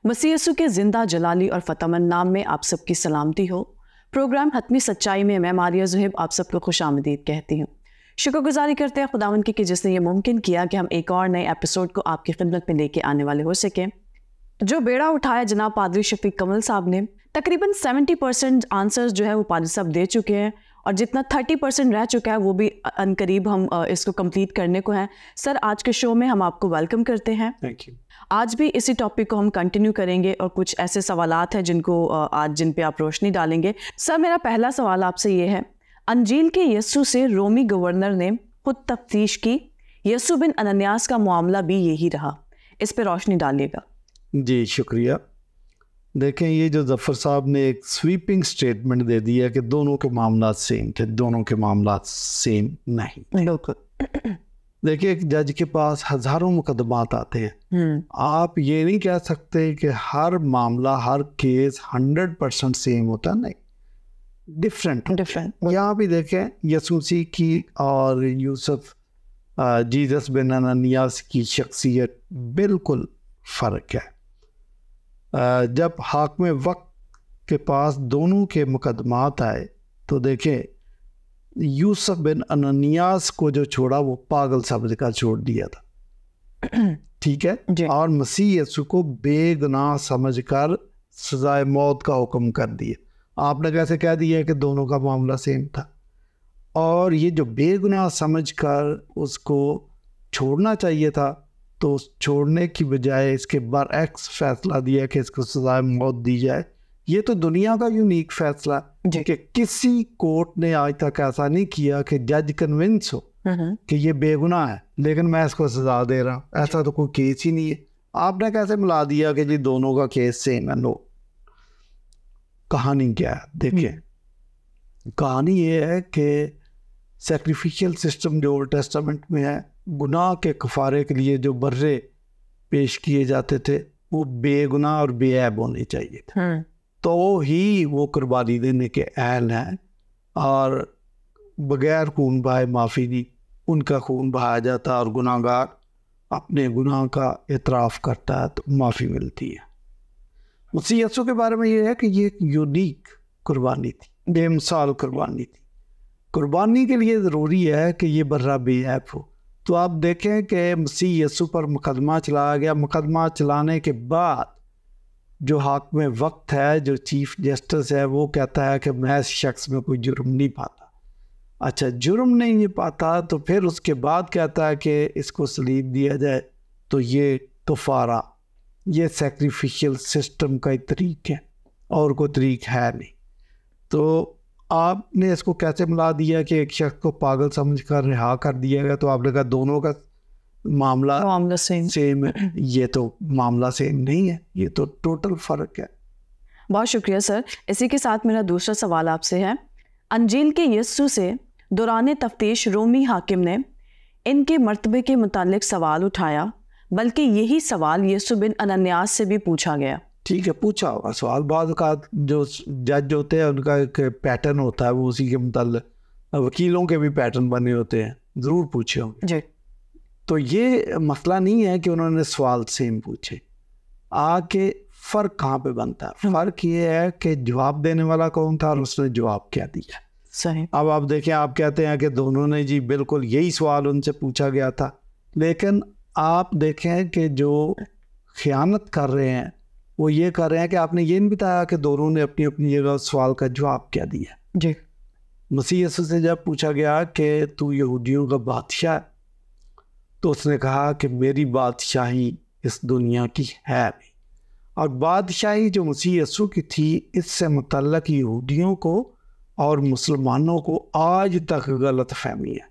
मसीह यीशु के जिंदा जलाली और फतमन नाम में आप सबकी सलामती हो। प्रोग्राम हतमी सच्चाई में मैं मारिया ज़ुहैब आप सबको खुशामदीद कहती हूँ। शुक्रगुजारी करते हैं खुदावंद की कि जिसने ये मुमकिन किया कि हम एक और नए एपिसोड को आपकी खिदमत में लेके आने वाले हो सकें। जो बेड़ा उठाया जनाब पादरी शफीक कमल साहब ने, तकरीबन 70% आंसर्स जो है वो पादरी साहब दे चुके हैं और जितना 30% रह चुका है वो भी अनकरीब हम इसको कंप्लीट करने को है। सर, आज के शो में हम आपको वेलकम करते हैं। Thank you. आज भी इसी टॉपिक को हम कंटिन्यू करेंगे और कुछ ऐसे सवालात हैं जिन पे आप रोशनी डालेंगे। सर, मेरा पहला सवाल आपसे ये है, अंजील के यस्सु से रोमी गवर्नर ने खुद तफ्तीश की, यस्सु बिन अनन्यास का मामला भी यही रहा, इस पे रोशनी डालिएगा। जी शुक्रिया। देखें, ये जो जफ़र साहब ने एक स्वीपिंग स्टेटमेंट दे दिया कि दोनों के मामला सेम थे, दोनों के मामला सेम नहीं। बिल्कुल। देखिए, एक जज के पास हज़ारों मुकदमात आते हैं। आप ये नहीं कह सकते कि हर मामला, हर केस 100% सेम होता, नहीं, डिफरेंट। यहाँ भी देखें, यसूसी की और यूसुफ जीसस बिन अननियास की शख्सियत बिल्कुल फ़र्क है। जब हाकिम वक्त के पास दोनों के मुकदमात आए तो देखें, यूसुफ बिन अननियास को जो छोड़ा वो पागल समझ कर छोड़ दिया था, ठीक है, और मसीह यीशु को बेगुनाह समझकर सजाए मौत का हुक्म कर दिया। आपने कैसे कह दिया कि दोनों का मामला सेम था? और ये जो बेगुनाह समझकर उसको छोड़ना चाहिए था, तो छोड़ने की बजाय इसके बरअक्स फैसला दिया कि इसको सजाए मौत दी जाए। ये तो दुनिया का यूनिक फैसला कि किसी कोर्ट ने आज तक ऐसा नहीं किया कि जज कन्विंस हो कि ये बेगुनाह है लेकिन मैं इसको सजा दे रहा हूँ। ऐसा तो कोई केस ही नहीं है। आपने कैसे मिला दिया कि जी दोनों का केस सेम है? नो। कहानी क्या है? देखिए, कहानी ये है कि सैक्रिफिशियल सिस्टम जो ओल्ड टेस्टामेंट में है, गुनाह के कफारे के लिए जो बर्रे पेश किए जाते थे वो बेगुनाह और बेऐब होने चाहिए थे, तो ही वो कुर्बानी देने के अहल हैं। और बगैर खून बहाए माफ़ी दी, उनका खून बहाया जाता और गुनाहगार अपने गुनाह का एतराफ़ करता है तो माफ़ी मिलती है। मसीह यीशु के बारे में ये है कि ये एक यूनिक कुर्बानी थी, बेमिसाल कुर्बानी थी। कुर्बानी के लिए ज़रूरी है कि ये बर्रा बेऐब हो। तो आप देखें कि मसीह यीशु पर मुकदमा चलाया गया। मुकदमा चलाने के बाद जो हाकिम वक्त है, जो चीफ जस्टिस है, वो कहता है कि मैं इस शख्स में कोई जुर्म नहीं पाता। अच्छा, जुर्म नहीं पाता तो फिर उसके बाद कहता है कि इसको सलीब दिया जाए। तो ये कफ़ारा, ये सैक्रिफिशियल सिस्टम का एक तरीक़ है और कोई तरीक़ है नहीं। तो आपने इसको कैसे मिला दिया कि एक शख्स को पागल समझकर रिहा कर दिया गया? तो आपने कहा दोनों का मामला सेम है। ये तो मामला सेम नहीं है, ये तो टोटल फ़र्क है। बहुत शुक्रिया सर। इसी के साथ मेरा दूसरा सवाल आपसे है, अंजील के यस्सु से दौरान तफ्तीश रोमी हाकिम ने इनके मर्तबे के मुतालिक सवाल उठाया, बल्कि यही सवाल यीशु बिन अनन्यास से भी पूछा गया। ठीक है, पूछा होगा सवाल। बाद का जो जज होते हैं उनका एक पैटर्न होता है, वो उसी के मुताल्लिक वकीलों के भी पैटर्न बने होते हैं, ज़रूर पूछे होंगे जी। तो ये मसला नहीं है कि उन्होंने सवाल सेम पूछे। आके फ़र्क कहाँ पे बनता है? फ़र्क ये है कि जवाब देने वाला कौन था और उसने जवाब क्या दिया। सही। अब आप देखें, आप कहते हैं कि दोनों ने जी बिल्कुल यही सवाल उनसे पूछा गया था, लेकिन आप देखें कि जो खयानत कर रहे हैं वो ये कर रहे हैं कि आपने ये नहीं बताया कि दोनों ने अपनी अपनी जगह सवाल का जवाब क्या दिया जी। मसीह यीशु से जब पूछा गया कि तू यहूदियों का बादशाह है, तो उसने कहा कि मेरी बादशाही इस दुनिया की है नहीं। और बादशाही जो मसीह यीशु की थी, इससे मुतल्लक यहूदियों को और मुसलमानों को आज तक गलत फहमी है।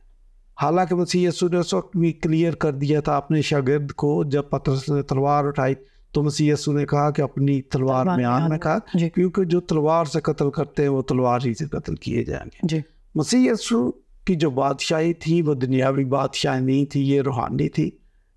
हालांकि मसीह यीशु ने उस वक्त भी क्लियर कर दिया था अपने शागिर्द को, जब पतरस ने तलवार उठाई तो मसीह यीशु ने कहा कि अपनी तलवार म्यान में कहा, क्योंकि जो तलवार से कत्ल करते हैं वो तलवार ही से कत्ल किए जाएंगे। मसीह यीशु की जो बादशाही थी वो दुनियावी बादशाही नहीं थी, ये रूहानी थी।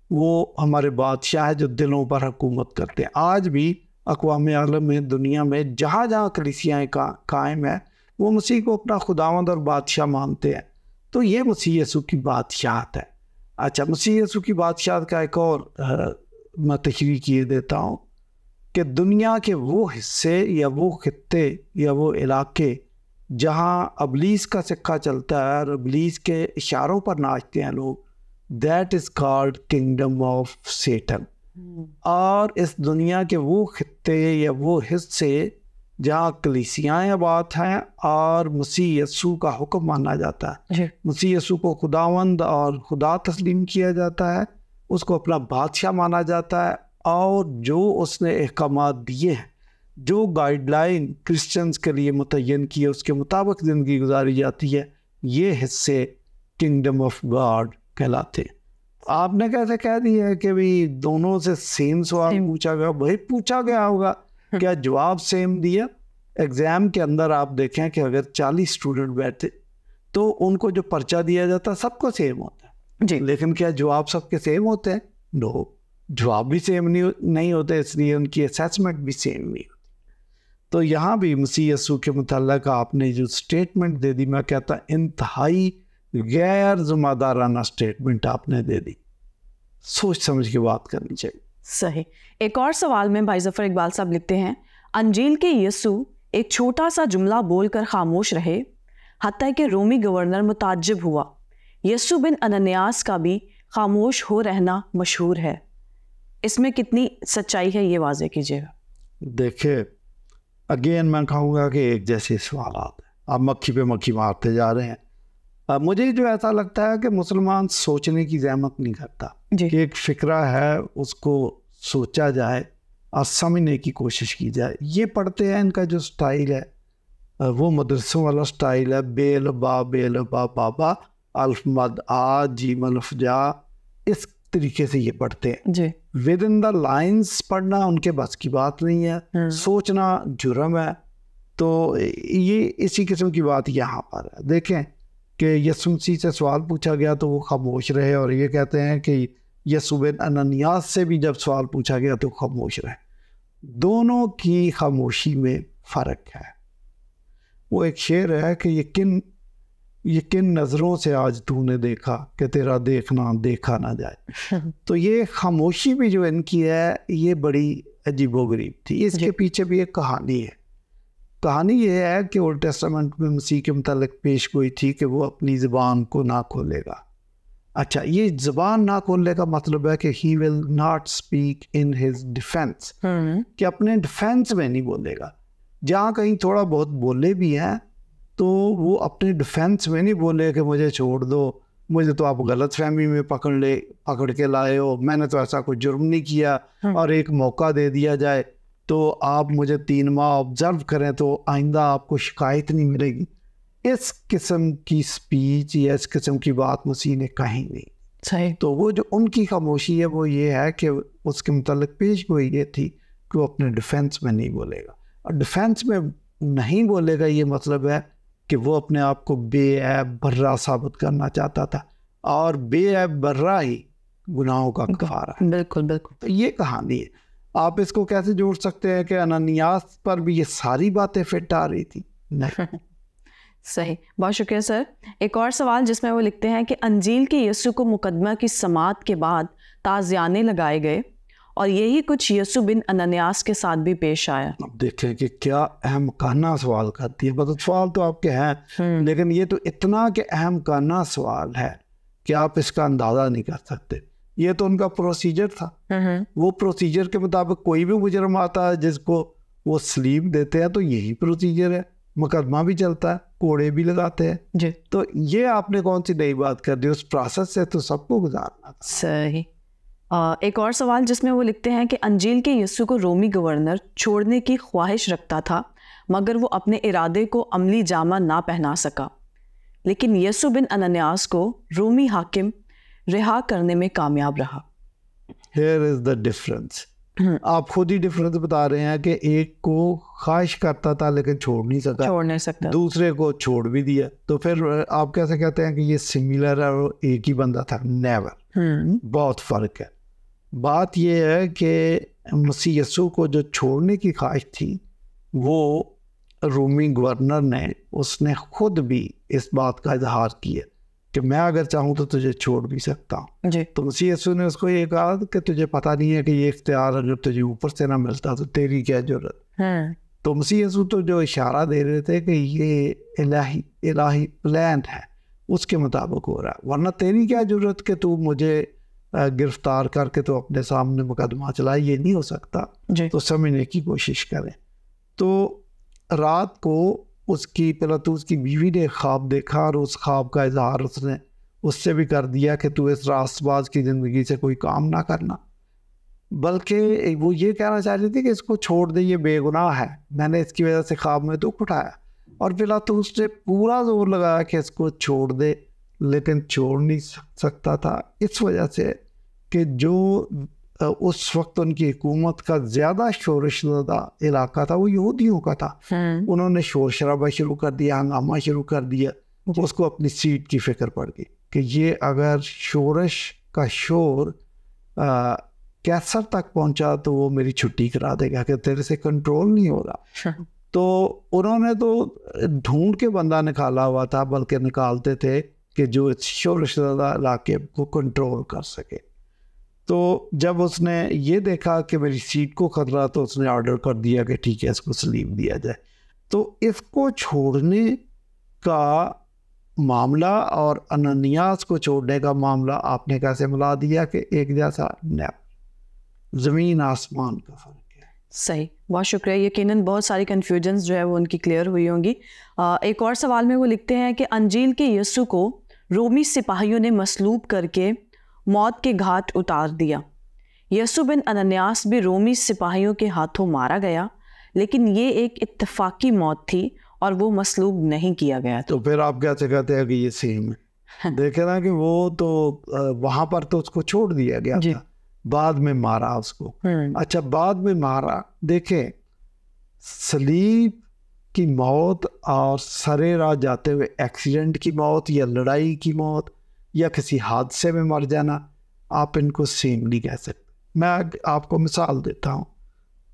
वो हमारे बादशाह है जो दिलों पर हुकूमत करते हैं। आज भी अक़वाम आलम में, दुनिया में जहाँ जहाँ कलीसियाएँ कायम है, वो मसीह को अपना खुदावंद और बादशाह मानते हैं। तो ये मसीह यीशु की बादशाहत है। अच्छा, मसीह यीशु की बादशाहत का एक और मैं तशरीह किए देता हूँ कि दुनिया के वो हिस्से या वो खित्ते या वो इलाके जहाँ अबलीस का सिक्का चलता है और अबलीस के इशारों पर नाचते हैं लोग, that is called kingdom of Satan. और इस दुनिया के वो खित्ते या वो हिस्से जहाँ कलीसियाएँ आबाद हैं और मसीह यस्सू का हुक्म माना जाता है, मसीह यस्सू को खुदावंद और खुदा तस्लीम किया जाता है, उसको अपना बादशाह माना जाता है, और जो उसने अहकामात दिए हैं, जो गाइडलाइन क्रिश्चियंस के लिए मुतय्यन की है, उसके मुताबिक ज़िंदगी गुजारी जाती है, ये हिस्से किंगडम ऑफ गॉड कहलाते हैं। आपने कैसे कह दिया है कि भाई दोनों से सेम सवाल पूछा गया? वही पूछा गया होगा, क्या जवाब सेम दिया? एग्ज़ाम के अंदर आप देखें कि अगर 40 स्टूडेंट बैठे तो उनको जो पर्चा दिया जाता है सबको सेम होता है जी, लेकिन क्या जवाब सबके सेम होते हैं? नो, जवाब भी सेम नहीं होते, इसलिए उनकी असेसमेंट भी सेम नहीं होती। तो यहाँ भी मसीह यस्सू के मुतल्लिक़ आपने जो स्टेटमेंट दे दी, मैं कहता इंतहाई गैर ज़िम्मेदाराना स्टेटमेंट आपने दे दी। सोच समझ के बात करनी चाहिए। सही। एक और सवाल में भाई जफ़र इकबाल साहब लिखते हैं, अंजील के यस्सू एक छोटा सा जुमला बोलकर खामोश रहे, हत्ता कि रोमी गवर्नर मुताज्जिब हुआ। यस्सू बिन अनन्यास का भी खामोश हो रहना मशहूर है, इसमें कितनी सच्चाई है ये वाज़े कीजिएगा। देखिए, अगेन मैं कहूँगा कि एक जैसे सवाल आप मक्खी पे मक्खी मारते जा रहे हैं। मुझे जो ऐसा लगता है कि मुसलमान सोचने की ज़हमत नहीं करता कि एक फ़िक्रा है उसको सोचा जाए और समझने की कोशिश की जाए। ये पढ़ते हैं, इनका जो स्टाइल है वो मदरसों वाला स्टाइल है, बेल बा बाबा अल्फ मद आ जी मलफ जा, इस तरीके से ये पढ़ते हैं जी। विद इन द लाइन्स पढ़ना उनके बस की बात नहीं है, सोचना जुर्म है। तो ये इसी किस्म की बात यहाँ पर है। देखें कि यस्सू मसीह से सवाल पूछा गया तो वो खामोश रहे, और ये कहते हैं कि यस्सू बिन अनन्यास से भी जब सवाल पूछा गया तो खामोश रहे। दोनों की खामोशी में फ़र्क है। वो एक शेर है कि ये किन नज़रों से आज तूने देखा कि तेरा देखना देखा ना जाए। तो ये खामोशी भी जो इनकी है ये बड़ी अजीबोगरीब थी। इसके पीछे भी एक कहानी है। कहानी ये है कि ओल्ड टेस्टामेंट में मसीह के मुतालिक पेश गोई थी कि वो अपनी ज़बान को ना खोलेगा। अच्छा, ये ज़बान ना खोलने का मतलब है कि he will not speak in his defence, कि अपने डिफेंस में नहीं बोलेगा। जहाँ कहीं थोड़ा बहुत बोले भी हैं तो वो अपने डिफेंस में नहीं बोले कि मुझे छोड़ दो, मुझे तो आप गलत फहमी में पकड़ के लाए हो, मैंने तो ऐसा कोई जुर्म नहीं किया, और एक मौका दे दिया जाए तो आप मुझे 3 माह ऑब्ज़र्व करें तो आइंदा आपको शिकायत नहीं मिलेगी। इस किस्म की स्पीच या इस किस्म की बात मसीह ने कही नहीं। सही। तो वो जो उनकी खामोशी है वो ये है कि उसके मुतालिक पेश गोई ये थी कि वो अपने डिफेंस में नहीं बोलेगा। और डिफेंस में नहीं बोलेगा ये मतलब है कि वो अपने आप को बेऐब बर्रा साबित करना चाहता था, और बेऐब बर्रा ही गुनाहों का कफारा है। बिल्कुल बिल्कुल। तो ये कहानी है। आप इसको कैसे जोड़ सकते हैं कि अनन्यास पर भी ये सारी बातें फिट आ रही थी? नहीं। सही, बहुत शुक्रिया सर। एक और सवाल जिसमें वो लिखते हैं कि अंजील के यस्सू को मुकदमा की समात के बाद ताज़ियाने लगाए गए, और यही कुछ यस्सू बिन अनन्यास के साथ भी पेश आया। अब देखें कि क्या अहम काना सवाल करती है। मतलब सवाल तो आपके हैं, लेकिन ये तो इतना कि अहम काना सवाल है कि आप इसका अंदाज़ा नहीं कर सकते। ये तो उनका प्रोसीजर था। वो प्रोसीजर के मुताबिक कोई भी मुजरम आता है जिसको वो स्लीप देते हैं तो यही प्रोसीजर है, मुकदमा भी चलता है, कोड़े भी लगाते हैं जी। तो ये आपने कौन सी नई बात कर दी? उस प्रोसेस से तो सबको गुजारना था। सही। एक और सवाल जिसमें वो लिखते हैं कि अंजील के यस्सू को रोमी गवर्नर छोड़ने की ख्वाहिश रखता था, मगर वो अपने इरादे को अमली जामा ना पहना सका, लेकिन यस्सू बिन अनन्यास को रोमी हाकिम रिहा करने में कामयाब रहा। Here is the difference. आप खुद ही डिफरेंस बता रहे हैं कि एक को ख्वाहिश करता था लेकिन छोड़ नहीं सकता, दूसरे को छोड़ भी दिया। तो फिर आप कैसे कहते हैं कि ये सिमिलर है और एक ही बंदा था? नेवर। बहुत फ़र्क है। बात यह है कि मसीह यस्सू को जो छोड़ने की ख्वाहिश थी वो रोमी गवर्नर ने, उसने खुद भी इस बात का इजहार किया कि मैं अगर चाहूँ तो तुझे छोड़ भी सकता हूँ। तो मसीह यीशु ने उसको ये कहा कि तुझे पता नहीं है कि ये इख्तियार अगर तुझे ऊपर से ना मिलता तो तेरी क्या जरूरत। तो मसीह यीशु तो जो इशारा दे रहे थे कि ये इलाही प्लान है उसके मुताबिक हो रहा है, वरना तेरी क्या जरूरत कि तू मुझे गिरफ्तार करके तो अपने सामने मुकदमा चलाए, ये नहीं हो सकता। तो समझने की कोशिश करें। तो रात को उसकी पहले तो उसकी बीवी ने ख्वाब देखा और उस ख्वाब का इजहार उसने उससे भी कर दिया कि तू इस रास्तबाज की ज़िंदगी से कोई काम ना करना, बल्कि वो ये कहना चाह रही थी कि इसको छोड़ दे, ये बेगुनाह है, मैंने इसकी वजह से ख्वाब में दुख उठाया। और फिलहाल तो उसने पूरा जोर लगाया कि इसको छोड़ दे, लेकिन छोड़ नहीं सकता था इस वजह से कि जो उस वक्त उनकी हुकूमत का ज़्यादा शोर शराबा इलाका था वो यहूदियों का था। उन्होंने शोर शराबा शुरू कर दिया, हंगामा शुरू कर दिया। उसको अपनी सीट की फिक्र पड़ गई कि ये अगर शोरश का शोर कैसर तक पहुंचा तो वो मेरी छुट्टी करा देगा कि तेरे से कंट्रोल नहीं हो रहा। तो उन्होंने तो ढूंढ के बंदा निकाला हुआ था, बल्कि निकालते थे कि जो शोर शराबा इलाके को कंट्रोल कर सके। तो जब उसने ये देखा कि मेरी सीट को खतरा, तो उसने ऑर्डर कर दिया कि ठीक है इसको सलीब दिया जाए। तो इसको छोड़ने का मामला और अननियास को छोड़ने का मामला आपने कैसे मिला दिया कि एक जैसा ज़मीन आसमान का फ़र्क है। सही, बहुत शुक्रिया। यकीनन बहुत सारी कन्फ्यूजन्स जो है वो उनकी क्लियर हुई होंगी। एक और सवाल में वो लिखते हैं कि अंजील के यीशु को रोमी सिपाहियों ने मसलूब करके मौत के घाट उतार दिया। यीशु बिन अनन्यास भी रोमी सिपाहियों के हाथों मारा गया, लेकिन ये एक इत्तफाकी मौत थी और वो मसलूब नहीं किया गया। तो फिर आप कैसे कहते हैं कि ये सेम है? देखे ना कि वो तो वहाँ पर तो उसको छोड़ दिया गया था, बाद में मारा उसको। अच्छा, बाद में मारा। देखें, सलीब की मौत और सरे राह जाते हुए एक्सीडेंट की मौत या लड़ाई की मौत या किसी हादसे में मर जाना, आप इनको सेम नहीं कह सकते। मैं आपको मिसाल देता हूँ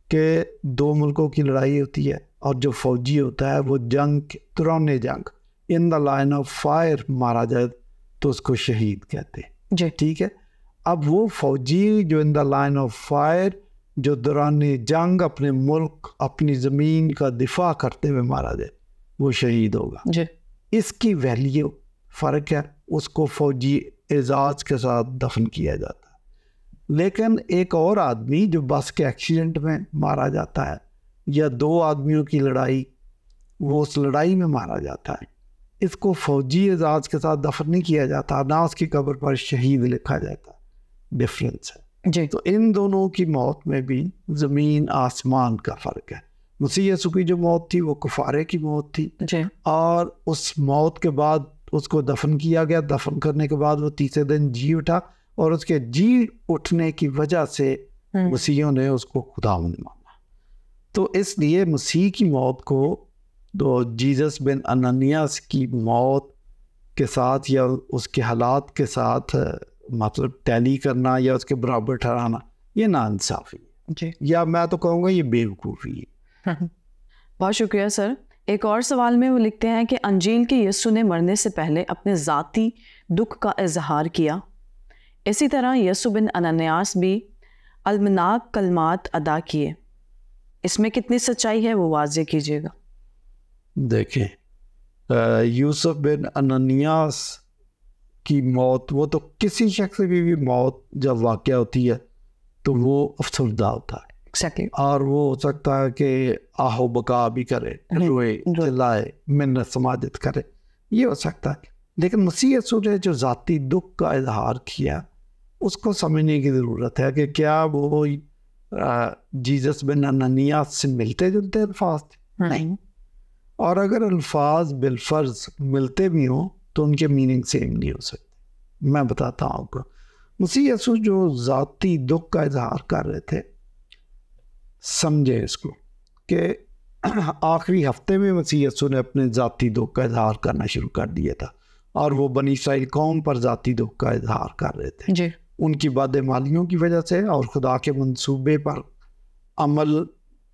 कि दो मुल्कों की लड़ाई होती है और जो फौजी होता है वो जंग दौरान जंग in the line of fire मारा जाए तो उसको शहीद कहते हैं। ठीक है। अब वो फौजी जो in the line of fire, जो दौरान जंग अपने मुल्क अपनी ज़मीन का दिफा करते हुए मारा जाए, वो शहीद होगा। इसकी वैल्यू फ़र्क है। उसको फौजी एजाज़ के साथ दफन किया जाता है। लेकिन एक और आदमी जो बस के एक्सीडेंट में मारा जाता है या दो आदमियों की लड़ाई, वो उस लड़ाई में मारा जाता है, इसको फौजी एजाज़ के साथ दफन नहीं किया जाता, ना उसकी कब्र पर शहीद लिखा जाता। डिफरेंस है। तो इन दोनों की मौत में भी ज़मीन आसमान का फ़र्क है। मसीह यीशु की जो मौत थी वो कुफारे की मौत थी, और उस मौत के बाद उसको दफन किया गया। दफन करने के बाद वो तीसरे दिन जी उठा, और उसके जी उठने की वजह से मसीहियों ने उसको खुदावंद माना। तो इसलिए मसीह की मौत को तो जीसस बिन अननियास की मौत के साथ या उसके हालात के साथ मतलब टैली करना या उसके बराबर ठहराना, ये नाइंसाफ़ी है, या मैं तो कहूँगा ये बेवकूफ़ी है। बहुत शुक्रिया सर। एक और सवाल में वो लिखते हैं कि अंजील के यीशु ने मरने से पहले अपने ज़ाती दुख का इजहार किया, इसी तरह यीशु बिन अनन्यास भी अलमनाक कलमात अदा किए, इसमें कितनी सच्चाई है वो वाज़े कीजिएगा। देखें, यूसुफ बिन अनन्यास की मौत, वो तो किसी शख्स की भी मौत जब वाक़या होती है तो वो अफसरदा होता है। और वो हो सकता है कि आहो बका भी करे, रोए चिल्लाए, मिन्नत समाजत करे, ये हो सकता है। लेकिन मसीह यीशु ने जो ज़ाती दुख का इजहार किया, उसको समझने की ज़रूरत है कि क्या वो जीसस बिन अननियास से मिलते जुलते अल्फाज थे? नहीं। और अगर अल्फाज बिलफर्ज मिलते भी हों तो उनके मीनिंग सेम नहीं हो सकते। मैं बताता हूँ आपको। मसीह यीशु जो ज़ाती दुख का इजहार कर रहे थे, समझे इसको कि आखिरी हफ्ते में मसीह यीशु ने अपने ज़ाती दुख का इजहार करना शुरू कर दिया था, और वो बनी इसराइल कौम पर ज़ाती दुख का इजहार कर रहे थे उनकी बदमालियों की वजह से और खुदा के मंसूबे पर अमल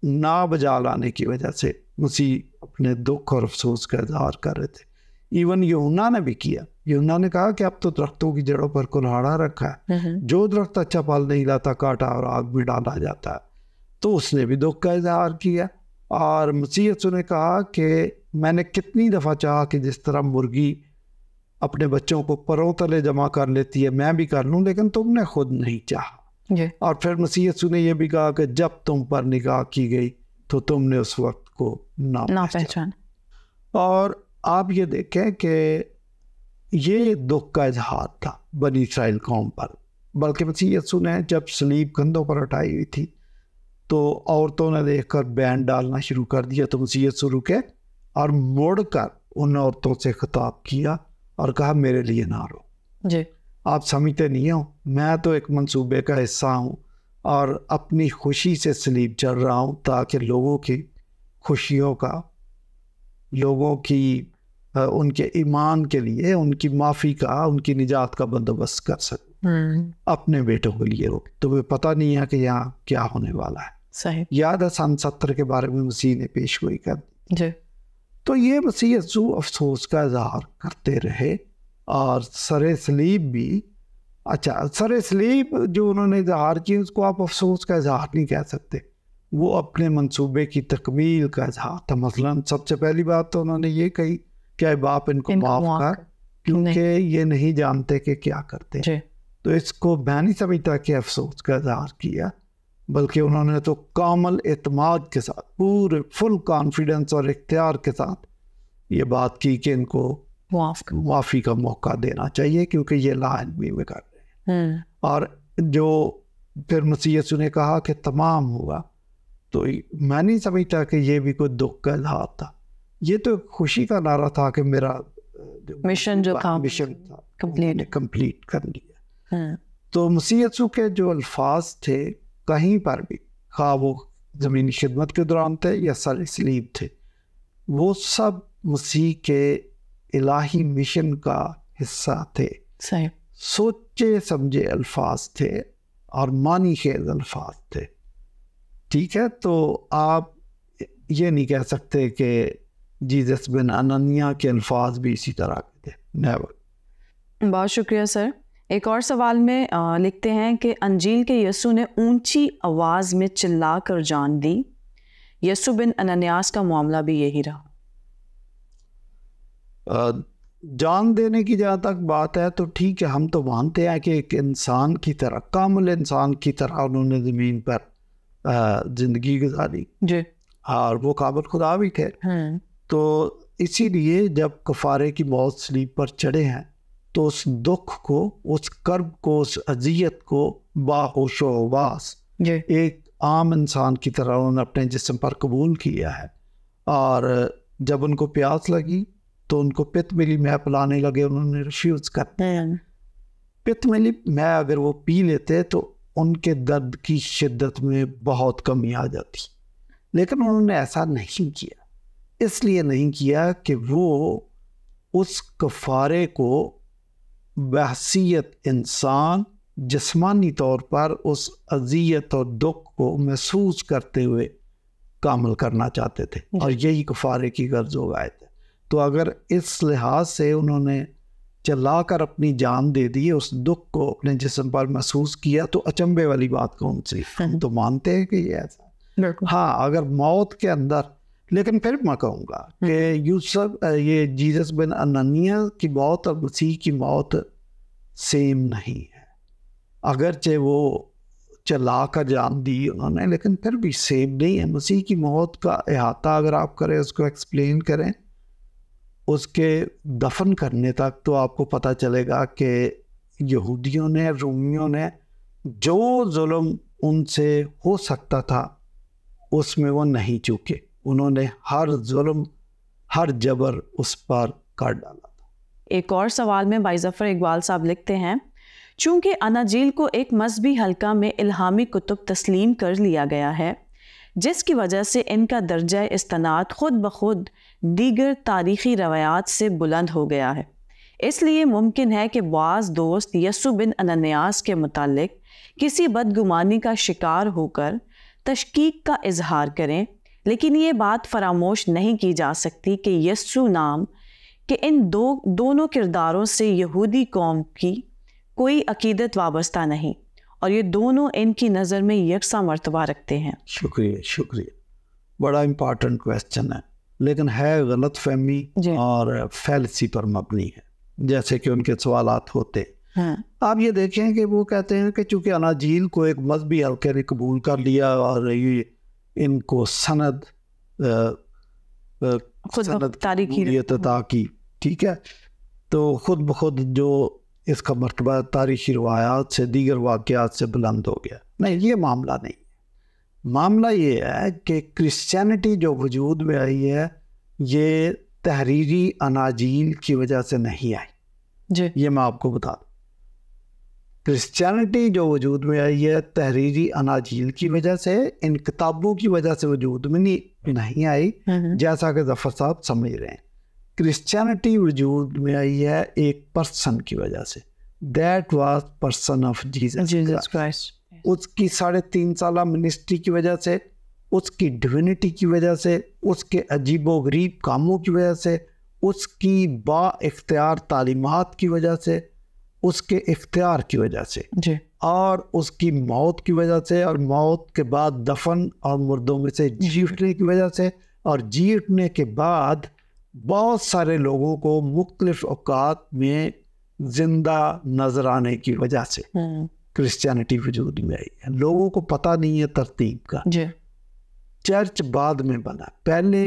ना बजा लाने की वजह से। मसीह अपने दुख और अफसोस का इजहार कर रहे थे। इवन यूहन्ना ने भी किया। यूहन्ना ने कहा कि अब तो दरख्तों की जड़ों पर कुल्हाड़ा रखा है, जो दरख्त अच्छा फल नहीं लाता काटा और आग में डाला जाता है। तो उसने भी दुख का इजहार किया। और मसीह यीशु ने कहा कि मैंने कितनी दफ़ा चाहा कि जिस तरह मुर्गी अपने बच्चों को परों तले जमा कर लेती है मैं भी कर लूं, लेकिन तुमने खुद नहीं चाहा। और फिर मसीह यीशु ने यह भी कहा कि जब तुम पर निगाह की गई तो तुमने उस वक्त को ना पहचाना। और आप ये देखें कि ये दुख का इजहार था बनी इस्राएल कौम पर। बल्कि मसीह यीशु ने जब सलीब कंधों पर उठाई हुई थी तो औरतों ने देखकर बैंड डालना शुरू कर दिया, तो मसीह यीशु रुके और मुड़कर उन औरतों से खिताब किया और कहा मेरे लिए ना रो जी, आप समझते नहीं हो, मैं तो एक मंसूबे का हिस्सा हूँ और अपनी खुशी से सलीब चढ़ रहा हूँ ताकि लोगों की खुशियों का, लोगों की उनके ईमान के लिए, उनकी माफ़ी का, उनकी निजात का बंदोबस्त कर सकूं। अपने बेटों के लिए रो। तुम्हें पता नहीं है कि यहाँ क्या होने वाला है। सही याद है सन 70 के बारे में मसीह ने पेशगोई कर दी। तो ये मसीह यीशु अफसोस का इजहार करते रहे। और सरे सलीब भी, अच्छा सरे सलीब जो उन्होंने इजहार किया उसको आप अफसोस का इजहार नहीं कह सकते, वो अपने मंसूबे की तकमील का इजहार था। मसलन सबसे पहली बात तो उन्होंने ये कही कि बाप इनको माफ़ कर, क्योंकि ये नहीं जानते कि क्या करते हैं। तो इसको मैं नहीं समझता कि अफसोस का इजहार किया, बल्कि उन्होंने तो कामल एतमाद के साथ, पूरे फुल कॉन्फिडेंस और इख्तियार के साथ ये बात की कि इनको माफ़ी का मौका देना चाहिए क्योंकि ये लाइल्मी में कर रहे हैं। और जो फिर मसीह यीशु ने कहा कि तमाम हुआ, तो मैं नहीं समझता कि ये भी कोई दुख का इजहार था। ये तो खुशी का नारा था कि मेरा मिशन था कंप्लीट कर लिया। तो मसीह यीशु के जो अल्फाज थे कहीं पर भी, खा वो ज़मीनी खिदमत के दौरान थे या सर सलीब थे, वो सब मसीह के इलाही मिशन का हिस्सा थे। सही सोचे समझे अल्फाज थे और मानी खेज अल्फाज थे। ठीक है, तो आप ये नहीं कह सकते कि जीसस बिन अननिया के अल्फाज भी इसी तरह के थे। नेवर। बहुत शुक्रिया सर। एक और सवाल में लिखते हैं कि अंजील के यीशु ने ऊंची आवाज़ में चिल्ला कर जान दी। यीशु बिन अनन्यास का मामला भी यही रहा। जान देने की जहाँ तक बात है तो ठीक है, हम तो मानते हैं कि एक इंसान की तरह, कामिल इंसान की तरह उन्होंने ज़मीन पर ज़िंदगी गुजारी जी, और वो काबिल खुदा भी थे। तो इसीलिए जब कफ़ारे की मौत सलीब पर चढ़े हैं तो उस दुख को, उस कर्ब को, उस अजियत को बाहोशो वास एक आम इंसान की तरह उन्होंने अपने जिस्म पर कबूल किया है। और जब उनको प्यास लगी तो उनको पित्त मिली मैं पिलाने लगे, उन्होंने रिफ्यूज़ कर दिया। पित्त मिली मैं अगर वो पी लेते तो उनके दर्द की शिद्दत में बहुत कमी आ जाती, लेकिन उन्होंने ऐसा नहीं किया। इसलिए नहीं किया कि वो उस कफ़ारे को बहसीयत इंसान जिस्मानी तौर पर उस अजियत और दुख को महसूस करते हुए कामिल करना चाहते थे, और यही कफ़ारे की गर्ज हो गए थे। तो अगर इस लिहाज से उन्होंने चलाकर अपनी जान दे दी, उस दुख को अपने जिस्म पर महसूस किया, तो अचंभे वाली बात कौन सी? हम तो मानते हैं कि ये ऐसा। हाँ, अगर मौत के अंदर, लेकिन फिर मैं कहूँगा कि यूसुफ, ये जीसस बिन अननिया की मौत और मसीह की मौत सेम नहीं है। अगरचे वो चला कर जान दी उन्होंने, लेकिन फिर भी सेम नहीं है। मसीह की मौत का अहाता अगर आप करें, उसको एक्सप्लेन करें, उसके दफन करने तक, तो आपको पता चलेगा कि यहूदियों ने, रोमियों ने जो जुल्म उनसे हो सकता था उसमें वो नहीं चूके। उन्होंने हर जुल्म, हर जबर उस पर कर डाला था। एक और सवाल में भाई ज़फ़र इकबाल साहब लिखते हैं, चूँकि अनाजील को एक मजहबी हल्का में इल्हामी कुतुब तस्लीम कर लिया गया है, जिसकी वजह से इनका दर्जा इस्तनाद खुद ब खुद दीगर तारीख़ी रवायात से बुलंद हो गया है, इसलिए मुमकिन है कि बाज़ दोस्त यीशु बिन अनन्यास के मुतालिक किसी बदगुमानी का शिकार होकर तशकीक का इजहार करें, लेकिन ये बात फरामोश नहीं की जा सकती कि यीशु नाम कि इन दोनों किरदारों से यहूदी कौम की कोई अकीदत वाबस्ता नहीं और ये दोनों इनकी नज़र में यकसा मर्तबा रखते हैं? शुक्रिया शुक्रिया, बड़ा इम्पोर्टेंट क्वेश्चन है, लेकिन है गलत फहमी और फैलसी पर मबनी है, जैसे कि उनके सवालात होते। हाँ। आप ये देखें कि वो कहते हैं कि चूँकि अनाजील को एक मजहबी हल्के ने कबूल कर लिया और ये इनको सनद तारीखी अता की, ठीक है, तो खुद ब खुद जो इसका मर्तबा तारीखी रवायात से दीगर वाक़यात से बुलंद हो गया। नहीं, ये मामला नहीं। मामला ये है कि क्रिश्चियनिटी जो वजूद में आई है ये तहरीरी अनाजील की वजह से नहीं आई जी। ये मैं आपको बता दूँ, क्रिश्चियनिटी जो वजूद में आई है तहरीरी अनाजील की वजह से, इन किताबों की वजह से वजूद में नहीं आई, जैसा कि जफ़र साहब समझ रहे हैं। क्रिश्चियनिटी वजूद में आई है एक पर्सन की वजह से, that was person of Jesus Christ. उसकी 3.5 साल मिनिस्ट्री की वजह से, उसकी डिविनिटी की वजह से, उसके अजीबो गरीब कामों की वजह से, उसकी बा इख्तियार तालीमात की वजह से, उसके इख्तियार की वजह से जी। और उसकी मौत की वजह से, और मौत के बाद दफन और मुर्दों में से जी उठने की वजह से, और जी उठने के बाद बहुत सारे लोगों को मुख्तलिफ औकात में जिंदा नजर आने की वजह से क्रिश्चियनिटी वजूद में आई है। लोगों को पता नहीं है तरतीब का जी। चर्च बाद में बना, पहले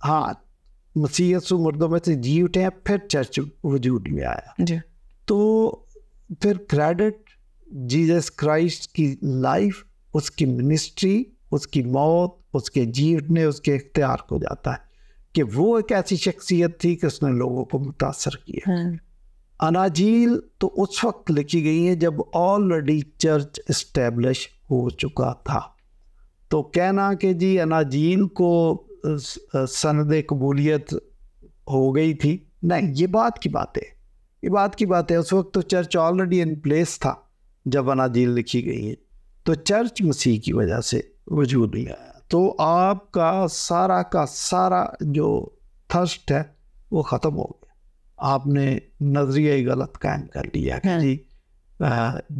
हाँ मसीह यीशु मुर्दों में से जी उठे हैं, फिर चर्च वजूद में आया जी। तो फिर क्रेडिट जीसस क्राइस्ट की लाइफ, उसकी मिनिस्ट्री, उसकी मौत, उसके जी उठने, उसके इख्तियार को जाता है कि वो एक ऐसी शख्सियत थी कि उसने लोगों को मुतासर किया। अनाजील तो उस वक्त लिखी गई है जब ऑलरेडी चर्च इस्टेब्लिश हो चुका था। तो कहना कि जी अनाजील को सनद कबूलियत हो गई थी, नहीं, ये बात की बात है, ये बात की बात है। उस वक्त तो चर्च ऑलरेडी इन प्लेस था जब अनाजील लिखी गई है, तो चर्च मसीह की वजह से वजूद में आया। तो आपका सारा का सारा जो थर्स्ट है वो ख़त्म हो गया, आपने नज़रिया ही गलत कायम कर लिया कि जी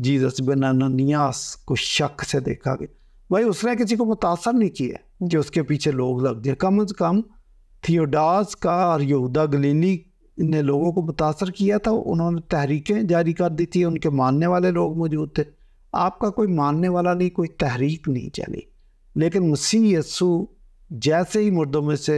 जीसस बिन अननियास को शक से देखा गया। भाई उसने किसी को मुतासर नहीं किया कि उसके पीछे लोग लग जाए, कम से कम थियोडास का और यहूदा गलीली ने लोगों को मुतासर किया था, उन्होंने तहरीकें जारी कर दी थी, उनके मानने वाले लोग मौजूद थे। आपका कोई मानने वाला नहीं, कोई तहरीक नहीं चली। लेकिन मसीह यीशु जैसे ही मुर्दों में से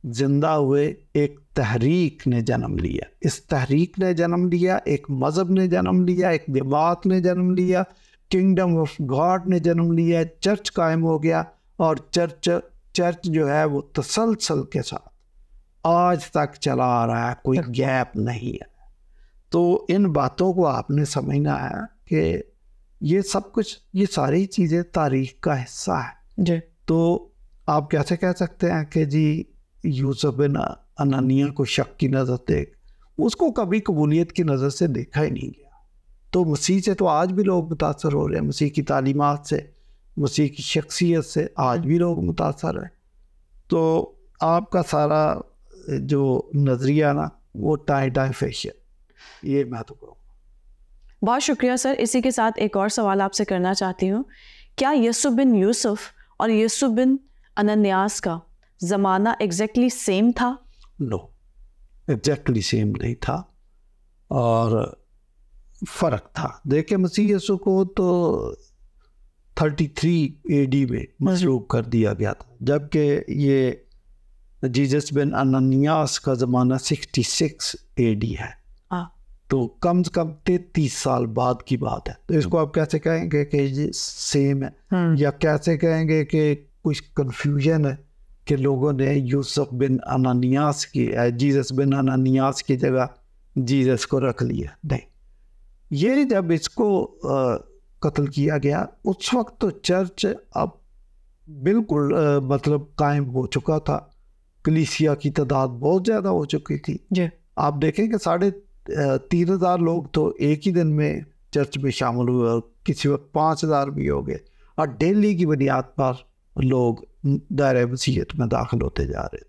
जिंदा हुए, एक तहरीक ने जन्म लिया, इस तहरीक ने जन्म लिया, एक मज़हब ने जन्म लिया, एक जमात ने जन्म लिया, किंगडम ऑफ गॉड ने जन्म लिया, चर्च कायम हो गया। और चर्च जो है वो तसलसल के साथ आज तक चला आ रहा है, कोई गैप नहीं है। तो इन बातों को आपने समझना है कि ये सब कुछ, ये सारी चीज़ें तारीख का हिस्सा है जी। तो आप कैसे कह सकते हैं कि जी यूसुफ बिन अननिया को शक की नज़र देख, उसको कभी कबूलियत की नज़र से देखा ही नहीं गया। तो मसीह से तो आज भी लोग मुतासर हो रहे हैं, मसीह की तालीमात से, मसीह की शख्सियत से आज भी लोग मुतासर हैं। तो आपका सारा जो नज़रिया ना वो टाई फैशन, ये मैं तो कहूँ। बहुत शुक्रिया सर। इसी के साथ एक और सवाल आपसे करना चाहती हूँ, क्या यीशु बिन यूसुफ और यीशु बिन अनन्यास का ज़माना एग्जैक्टली सेम था? नो, एग्जैक्टली सेम नहीं था और फ़र्क था। देखिए मसीह यीशु को तो 33 AD में मसलूब कर दिया गया था, जबकि ये जीसस बिन अननियास का ज़माना 66 AD है। तो कम से कम 33 साल बाद की बात है। तो इसको आप कैसे कहेंगे कि ये सेम है, या कैसे कहेंगे कि कुछ कंफ्यूजन है कि लोगों ने यूसुफ बिन अननियास की, जीसस बिन अननियास की जगह जीसस को रख लिया? नहीं, ये जब इसको कत्ल किया गया उस वक्त तो चर्च अब बिल्कुल मतलब कायम हो चुका था, कलीसिया की तादाद बहुत ज़्यादा हो चुकी थी जी। आप देखें कि 3,500 लोग तो एक ही दिन में चर्च में शामिल हुए और किसी वक्त 5,000 भी हो गए, और डेली की बुनियाद पर लोग दायरे मसीहत में दाखिल होते जा रहे थे।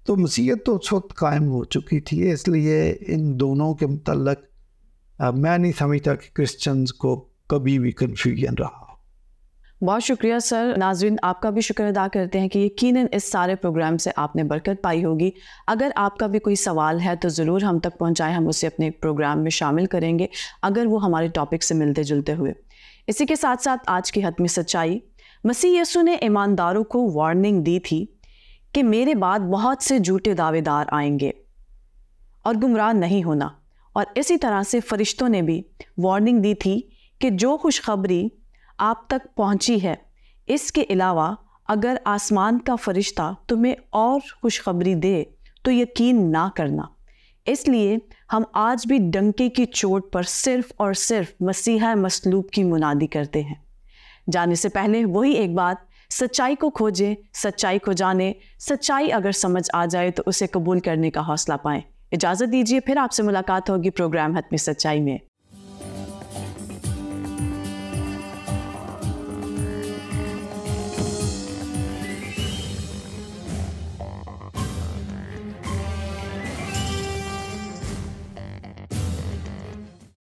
तो मसीहत तो उस वक्त कायम हो चुकी थी, इसलिए इन दोनों के मुतल्लक मैं नहीं समझता कि क्रिश्चियंस को कभी भी कन्फ्यूजन रहा। बहुत शुक्रिया सर। नाज़रीन, आपका भी शुक्र अदा करते हैं कि यकीनन इस सारे प्रोग्राम से आपने बरकत पाई होगी। अगर आपका भी कोई सवाल है तो ज़रूर हम तक पहुंचाएं, हम उसे अपने प्रोग्राम में शामिल करेंगे अगर वो हमारे टॉपिक से मिलते जुलते हुए। इसी के साथ साथ आज की हतमी सच्चाई, मसीह यीशु ने ईमानदारों को वार्निंग दी थी कि मेरे बाद बहुत से झूठे दावेदार आएंगे और गुमराह नहीं होना। और इसी तरह से फरिश्तों ने भी वार्निंग दी थी कि जो खुशखबरी आप तक पहुंची है, इसके अलावा अगर आसमान का फरिश्ता तुम्हें और खुशखबरी दे तो यकीन ना करना। इसलिए हम आज भी डंके की चोट पर सिर्फ और सिर्फ मसीहा मसलूब की मुनादी करते हैं। जाने से पहले वही एक बात, सच्चाई को खोजें, सच्चाई को जानें। सच्चाई अगर समझ आ जाए तो उसे कबूल करने का हौसला पाएं। इजाज़त दीजिए, फिर आपसे मुलाकात होगी प्रोग्राम हतमी सच्चाई में।